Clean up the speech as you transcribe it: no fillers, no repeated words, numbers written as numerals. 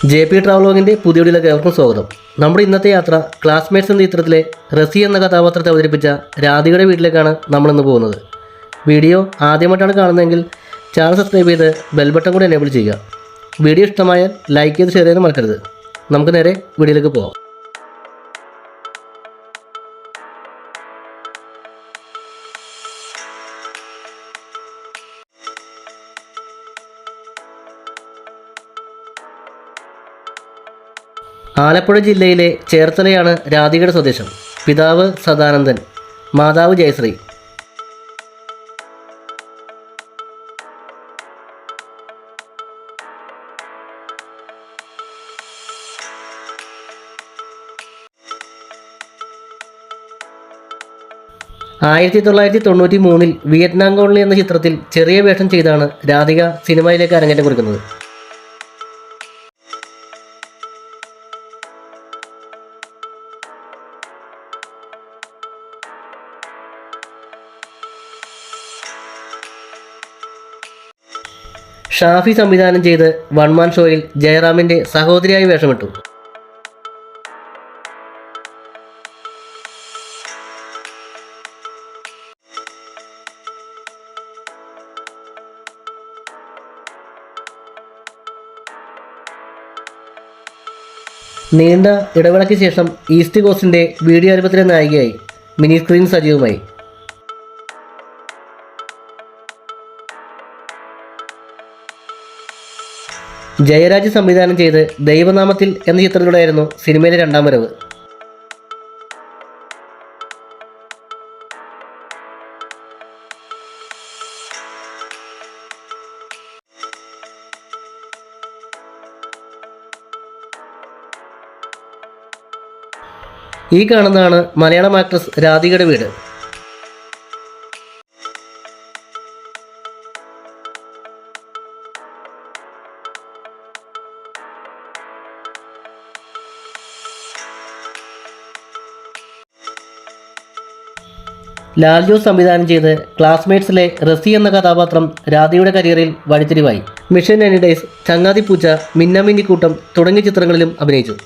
JP ട്രാവലോഗിൻ്റെ പുതിയ വീഡിയോയിലേക്ക് ഏവർക്കും സ്വാഗതം. നമ്മുടെ ഇന്നത്തെ യാത്ര ക്ലാസ്മേറ്റ്സ് എന്ന ചിത്രത്തിലെ റസി എന്ന കഥാപാത്രത്തെ അവതരിപ്പിച്ച രാധികയുടെ വീട്ടിലേക്കാണ് നമ്മളിന്ന് പോകുന്നത്. വീഡിയോ ആദ്യമായിട്ടാണ് കാണുന്നതെങ്കിൽ ചാനൽ സബ്സ്ക്രൈബ് ചെയ്ത് ബെൽ ബട്ടൺ കൂടി എനേബിൾ ചെയ്യുക. വീഡിയോ ഇഷ്ടമായാൽ ലൈക്ക് ചെയ്ത് ഷെയർ ചെയ്യാനും മറക്കരുത്. നമുക്ക് നേരെ വീഡിയോയിലേക്ക് പോകാം. ആലപ്പുഴ ജില്ലയിലെ ചേർത്തലയാണ് രാധികയുടെ സ്വദേശം. പിതാവ് സദാനന്ദൻ, മാതാവ് ജയശ്രീ. ആയിരത്തി 1993 വിയറ്റ്നാം കോളനി എന്ന ചിത്രത്തിൽ ചെറിയ വേഷം ചെയ്താണ് രാധിക സിനിമയിലേക്ക് അരങ്ങേറ്റം കുറിക്കുന്നത്. ഷാഫി സംവിധാനം ചെയ്ത് വൺമാൻ ഷോയിൽ ജയറാമിൻ്റെ സഹോദരിയായി വേഷമിട്ടു. നീണ്ട ഇടവേളയ്ക്ക് ശേഷം ഈസ്റ്റ് കോസ്റ്റിൻ്റെ വീഡിയോ ആൽബത്തിലെ നായികയായി മിനി സ്ക്രീൻ സജീവമായി. ജയരാജ് സംവിധാനം ചെയ്ത് ദൈവനാമത്തിൽ എന്ന ചിത്രത്തിലൂടെയായിരുന്നു സിനിമയിലെ രണ്ടാം വരവ്. ഈ കാണുന്നതാണ് മലയാളം ആക്ട്രസ് രാധികയുടെ വീട്. ലാൽ ജോസ് സംവിധാനം ചെയ്ത് ക്ലാസ്മേറ്റ്സിലെ റസി എന്ന കഥാപാത്രം രാധികയുടെ കരിയറിൽ വഴിത്തിരിവായി. മിഷൻ എനി ഡേയ്സ്, ചങ്ങാതിപ്പൂച്ച, മിന്നമിന്നിക്കൂട്ടം തുടങ്ങിയ ചിത്രങ്ങളിലും അഭിനയിച്ചു.